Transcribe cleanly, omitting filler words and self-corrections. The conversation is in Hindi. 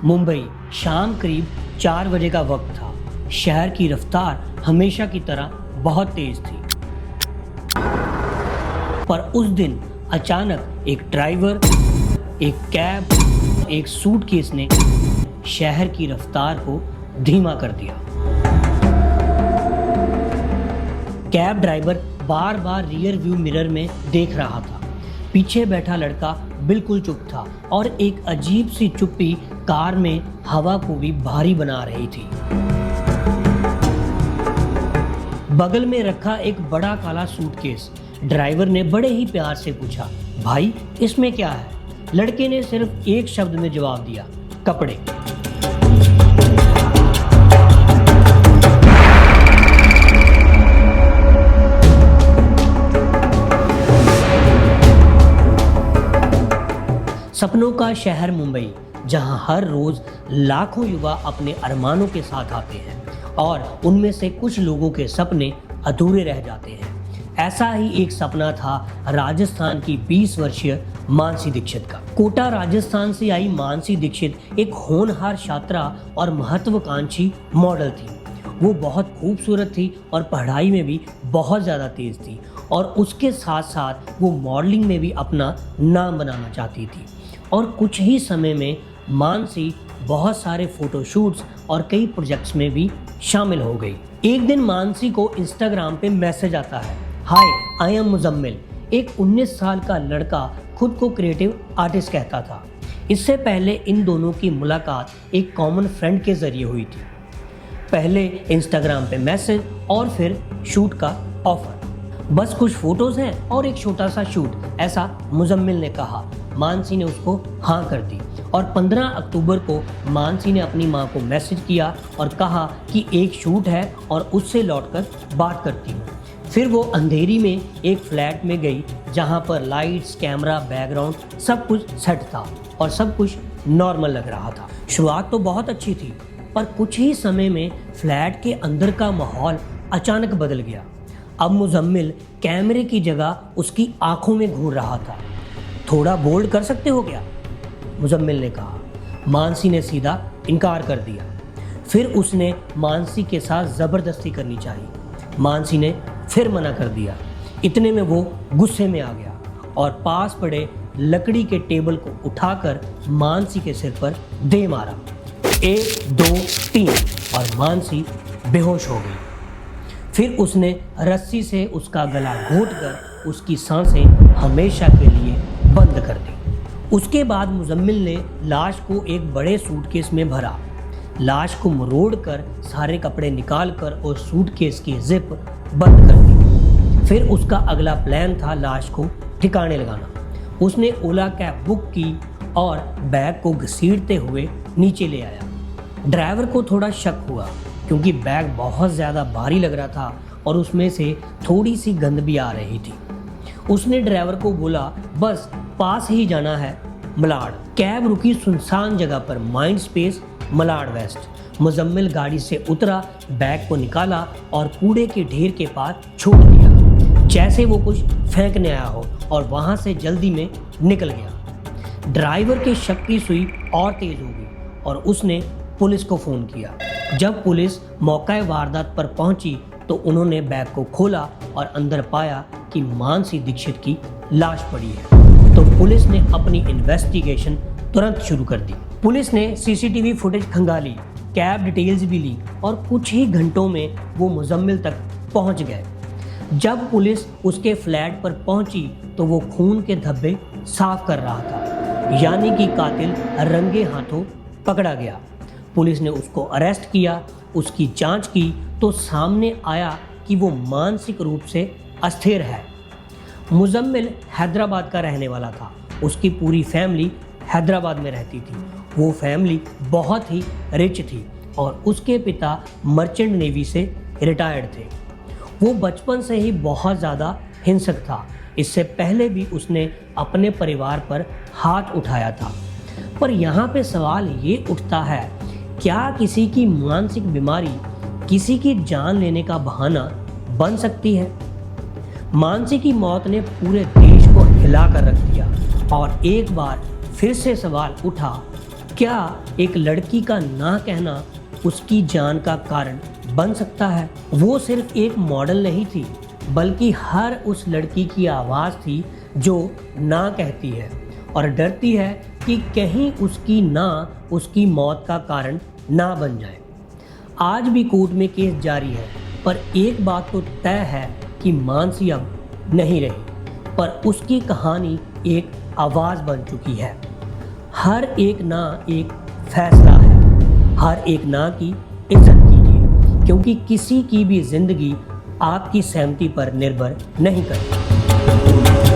मुंबई, शाम करीब 4 बजे का वक्त था। शहर की रफ्तार हमेशा की तरह बहुत तेज थी, पर उस दिन अचानक एक ड्राइवर, एक कैब, एक सूटकेस ने शहर की रफ्तार को धीमा कर दिया। कैब ड्राइवर बार बार रियर व्यू मिरर में देख रहा था। पीछे बैठा लड़का बिल्कुल चुप था और एक अजीब सी चुप्पी कार में हवा को भी भारी बना रही थी। बगल में रखा एक बड़ा काला सूटकेस। ड्राइवर ने बड़े ही प्यार से पूछा, भाई इसमें क्या है? लड़के ने सिर्फ एक शब्द में जवाब दिया, कपड़े। सपनों का शहर मुंबई, जहां हर रोज लाखों युवा अपने अरमानों के साथ आते हैं और उनमें से कुछ लोगों के सपने अधूरे रह जाते हैं। ऐसा ही एक सपना था राजस्थान की 20 वर्षीय मानसी दीक्षित का। कोटा राजस्थान से आई मानसी दीक्षित एक होनहार छात्रा और महत्वाकांक्षी मॉडल थी। वो बहुत खूबसूरत थी और पढ़ाई में भी बहुत ज़्यादा तेज थी और उसके साथ साथ वो मॉडलिंग में भी अपना नाम बनाना चाहती थी। और कुछ ही समय में मानसी बहुत सारे फोटोशूट्स और कई प्रोजेक्ट्स में भी शामिल हो गई। एक दिन मानसी को इंस्टाग्राम पे मैसेज आता है, हाय आई एम मुजम्मिल। एक 19 साल का लड़का खुद को क्रिएटिव आर्टिस्ट कहता था। इससे पहले इन दोनों की मुलाकात एक कॉमन फ्रेंड के जरिए हुई थी। पहले इंस्टाग्राम पे मैसेज और फिर शूट का ऑफर। बस कुछ फोटोज हैं और एक छोटा सा शूट, ऐसा मुजम्मिल ने कहा। मानसी ने उसको हाँ कर दी और 15 अक्टूबर को मानसी ने अपनी माँ को मैसेज किया और कहा कि एक शूट है और उससे लौटकर बात करती हूँ। फिर वो अंधेरी में एक फ्लैट में गई जहाँ पर लाइट्स, कैमरा, बैकग्राउंड सब कुछ सेट था और सब कुछ नॉर्मल लग रहा था। शुरुआत तो बहुत अच्छी थी, पर कुछ ही समय में फ्लैट के अंदर का माहौल अचानक बदल गया। अब मुजम्मिल कैमरे की जगह उसकी आंखों में घूर रहा था। थोड़ा बोल्ड कर सकते हो क्या? मुजम्मिल ने कहा। मानसी ने सीधा इनकार कर दिया। फिर उसने मानसी के साथ ज़बरदस्ती करनी चाहिए। मानसी ने फिर मना कर दिया। इतने में वो गुस्से में आ गया और पास पड़े लकड़ी के टेबल को उठाकर मानसी के सिर पर दे मारा। 1, 2, 3 और मानसी बेहोश हो गई। फिर उसने रस्सी से उसका गला घोंटकर उसकी सांसें हमेशा के लिए बंद कर दी। उसके बाद मुजम्मिल ने लाश को एक बड़े सूटकेस में भरा। लाश को मरोड़कर सारे कपड़े निकालकर और सूटकेस की जिप बंद कर दी। फिर उसका अगला प्लान था लाश को ठिकाने लगाना। उसने ओला कैब बुक की और बैग को घसीटते हुए नीचे ले आया। ड्राइवर को थोड़ा शक हुआ क्योंकि बैग बहुत ज़्यादा भारी लग रहा था और उसमें से थोड़ी सी गंध भी आ रही थी। उसने ड्राइवर को बोला, बस पास ही जाना है, मलाड। कैब रुकी सुनसान जगह पर, mind space, Malad West. Muzammil गाड़ी से उतरा, बैग को निकाला और कूड़े के ढेर के पास छोड़ दिया, जैसे वो कुछ फेंकने आया हो, और वहाँ से जल्दी में निकल गया। ड्राइवर के शक की सुई और तेज हो गई और उसने पुलिस को फ़ोन किया। जब पुलिस मौका वारदात पर पहुंची तो उन्होंने बैग को खोला और अंदर पाया कि मानसी दीक्षित की लाश पड़ी है। तो पुलिस ने अपनी इन्वेस्टिगेशन तुरंत शुरू कर दी। पुलिस ने सीसीटीवी फुटेज खंगाली, कैब डिटेल्स भी ली और कुछ ही घंटों में वो मुजम्मिल तक पहुंच गए। जब पुलिस उसके फ्लैट पर पहुंची तो वो खून के धब्बे साफ कर रहा था, यानी कि कातिल रंगे हाथों पकड़ा गया। पुलिस ने उसको अरेस्ट किया। उसकी जांच की तो सामने आया कि वो मानसिक रूप से अस्थिर है। मुजम्मिल हैदराबाद का रहने वाला था। उसकी पूरी फैमिली हैदराबाद में रहती थी। वो फैमिली बहुत ही रिच थी और उसके पिता मर्चेंट नेवी से रिटायर्ड थे। वो बचपन से ही बहुत ज़्यादा हिंसक था। इससे पहले भी उसने अपने परिवार पर हाथ उठाया था। पर यहाँ पे सवाल ये उठता है, क्या किसी की मानसिक बीमारी किसी की जान लेने का बहाना बन सकती है? मानसी की मौत ने पूरे देश को हिला कर रख दिया और एक बार फिर से सवाल उठा, क्या एक लड़की का ना कहना उसकी जान का कारण बन सकता है? वो सिर्फ एक मॉडल नहीं थी, बल्कि हर उस लड़की की आवाज़ थी जो ना कहती है और डरती है कि कहीं उसकी ना उसकी मौत का कारण ना बन जाए। आज भी कोर्ट में केस जारी है, पर एक बात तो तय है कि मानसी अब नहीं रही, पर उसकी कहानी एक आवाज़ बन चुकी है। हर एक ना एक फैसला है, हर एक ना की इज्जत कीजिए, क्योंकि किसी की भी जिंदगी आपकी सहमति पर निर्भर नहीं करती।